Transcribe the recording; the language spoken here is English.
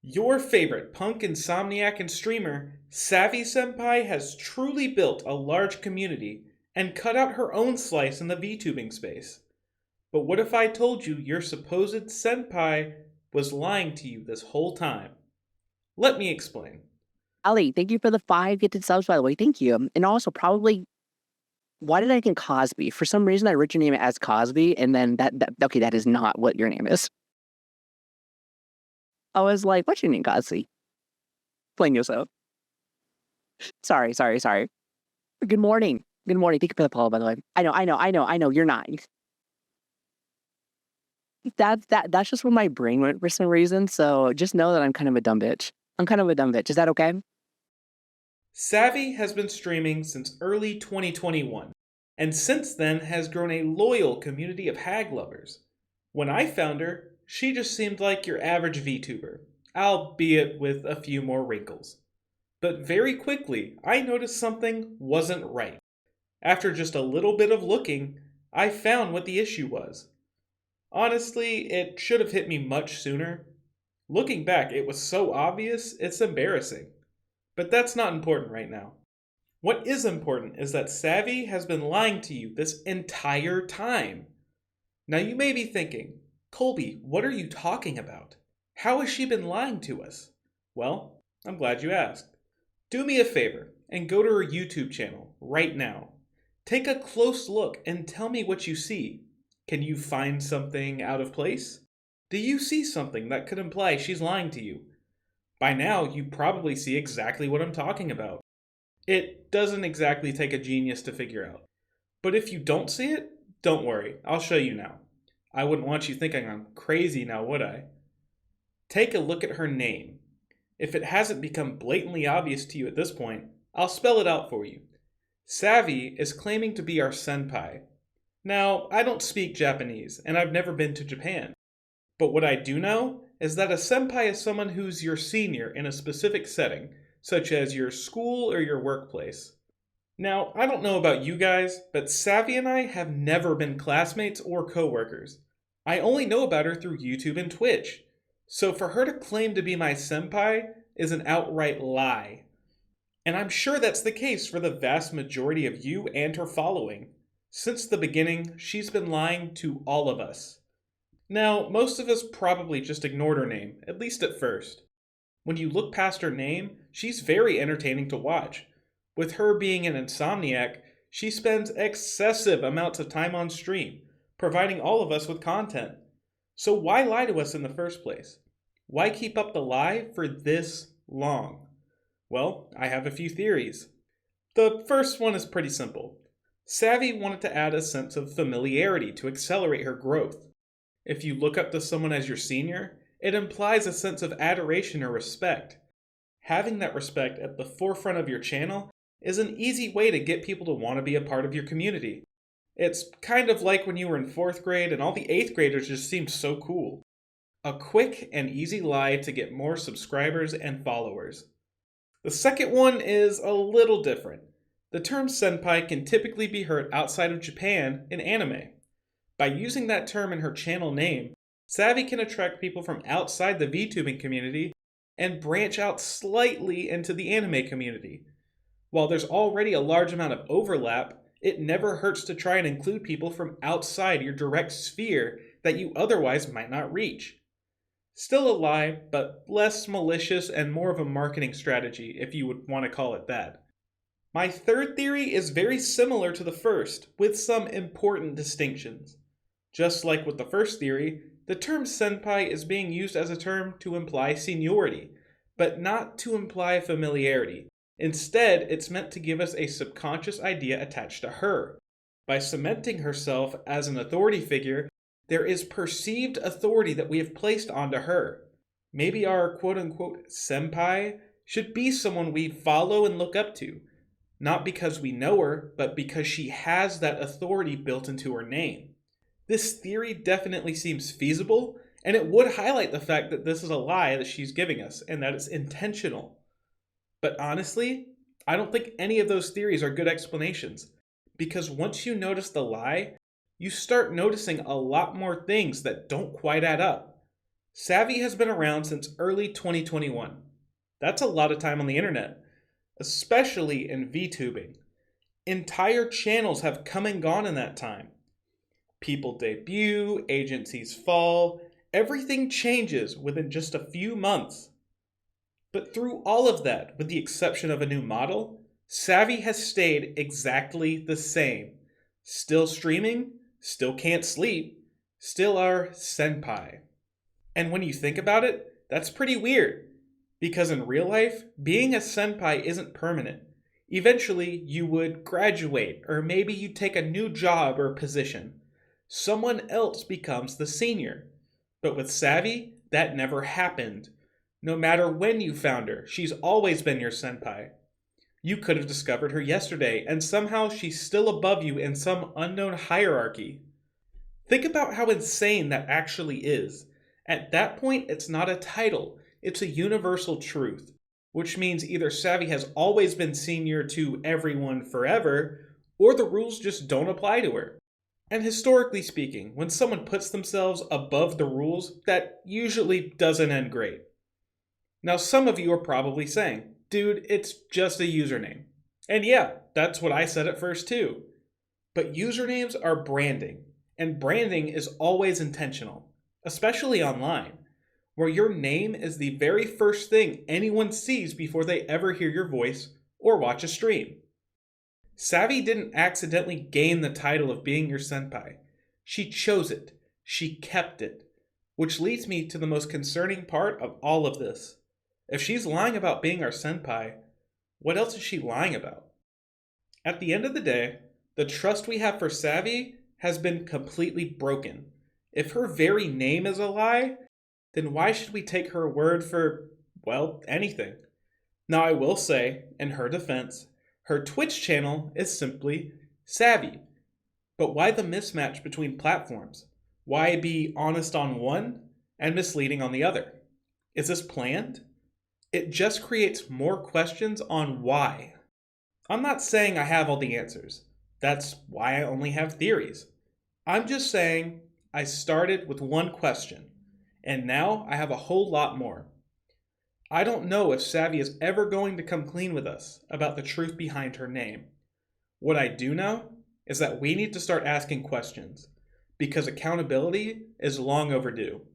Your favorite punk insomniac and streamer, Savii Senpai, has truly built a large community and cut out her own slice in the VTubing space. But what if I told you your supposed senpai was lying to you this whole time? Let me explain. Ali, thank you for the 5 gifted subs, by the way. Thank you. And also, probably, why did I think Cosby? For some reason, I wrote your name as Cosby, and then okay, that is not what your name is. I was like, what's your name, Cosby? Plain yourself. Sorry. Good morning. Good morning. Thank you for the follow, by the way. I know. You're not. That's just where my brain went for some reason. So just know that I'm kind of a dumb bitch. Is that okay? Savii has been streaming since early 2021, and since then has grown a loyal community of hag lovers. When I found her, she just seemed like your average VTuber, albeit with a few more wrinkles. But very quickly, I noticed something wasn't right. After just a little bit of looking, I found what the issue was. Honestly, it should have hit me much sooner. Looking back, it was so obvious, it's embarrassing. But that's not important right now. What is important is that Savii has been lying to you this entire time. Now you may be thinking, Colby, what are you talking about? How has she been lying to us? Well, I'm glad you asked. Do me a favor and go to her YouTube channel right now. Take a close look and tell me what you see. Can you find something out of place? Do you see something that could imply she's lying to you? By now, you probably see exactly what I'm talking about. It doesn't exactly take a genius to figure out. But if you don't see it, don't worry, I'll show you now. I wouldn't want you thinking I'm crazy now, would I? Take a look at her name. If it hasn't become blatantly obvious to you at this point, I'll spell it out for you. Savii is claiming to be our senpai. Now, I don't speak Japanese, and I've never been to Japan. But what I do know is that a senpai is someone who's your senior in a specific setting, such as your school or your workplace. Now, I don't know about you guys, but Savii and I have never been classmates or coworkers. I only know about her through YouTube and Twitch. So for her to claim to be my senpai is an outright lie. And I'm sure that's the case for the vast majority of you and her following. Since the beginning, she's been lying to all of us. Now, most of us probably just ignored her name, at least at first. When you look past her name, she's very entertaining to watch. With her being an insomniac, she spends excessive amounts of time on stream, providing all of us with content. So why lie to us in the first place? Why keep up the lie for this long? Well, I have a few theories. The first one is pretty simple. Savii wanted to add a sense of familiarity to accelerate her growth. If you look up to someone as your senior, it implies a sense of adoration or respect. Having that respect at the forefront of your channel is an easy way to get people to want to be a part of your community. It's kind of like when you were in 4th grade and all the 8th graders just seemed so cool. A quick and easy lie to get more subscribers and followers. The second one is a little different. The term senpai can typically be heard outside of Japan in anime. By using that term in her channel name, Savii can attract people from outside the VTubing community and branch out slightly into the anime community. While there's already a large amount of overlap, it never hurts to try and include people from outside your direct sphere that you otherwise might not reach. Still a lie, but less malicious and more of a marketing strategy, if you would want to call it that. My third theory is very similar to the first, with some important distinctions. Just like with the first theory, the term senpai is being used as a term to imply seniority, but not to imply familiarity. Instead, it's meant to give us a subconscious idea attached to her. By cementing herself as an authority figure, there is perceived authority that we have placed onto her. Maybe our quote-unquote senpai should be someone we follow and look up to, not because we know her, but because she has that authority built into her name. This theory definitely seems feasible, and it would highlight the fact that this is a lie that she's giving us, and that it's intentional. But honestly, I don't think any of those theories are good explanations, because once you notice the lie, you start noticing a lot more things that don't quite add up. Savii has been around since early 2021. That's a lot of time on the internet, especially in VTubing. Entire channels have come and gone in that time. People debut, agencies fall, everything changes within just a few months. But through all of that, with the exception of a new model, Savii has stayed exactly the same. Still streaming, still can't sleep, still our senpai. And when you think about it, that's pretty weird. Because in real life, being a senpai isn't permanent. Eventually, you would graduate, or maybe you take a new job or position. Someone else becomes the senior. But with Savii, that never happened. No matter when you found her, she's always been your senpai. You could have discovered her yesterday, and somehow she's still above you in some unknown hierarchy. Think about how insane that actually is. At that point, it's not a title, it's a universal truth, which means either Savii has always been senior to everyone forever, or the rules just don't apply to her. And historically speaking, when someone puts themselves above the rules, that usually doesn't end great. Now, some of you are probably saying, dude, it's just a username. And yeah, that's what I said at first too. But usernames are branding, and branding is always intentional, especially online, where your name is the very first thing anyone sees before they ever hear your voice or watch a stream. Savii didn't accidentally gain the title of being your senpai. She chose it. She kept it. Which leads me to the most concerning part of all of this. If she's lying about being our senpai, what else is she lying about? At the end of the day, the trust we have for Savii has been completely broken. If her very name is a lie, then why should we take her word for, well, anything? Now, I will say, in her defense, her Twitch channel is simply Savii. But why the mismatch between platforms? Why be honest on one and misleading on the other? Is this planned? It just creates more questions on why. I'm not saying I have all the answers. That's why I only have theories. I'm just saying I started with one question, and now I have a whole lot more. I don't know if Savii is ever going to come clean with us about the truth behind her name. What I do know is that we need to start asking questions, because accountability is long overdue.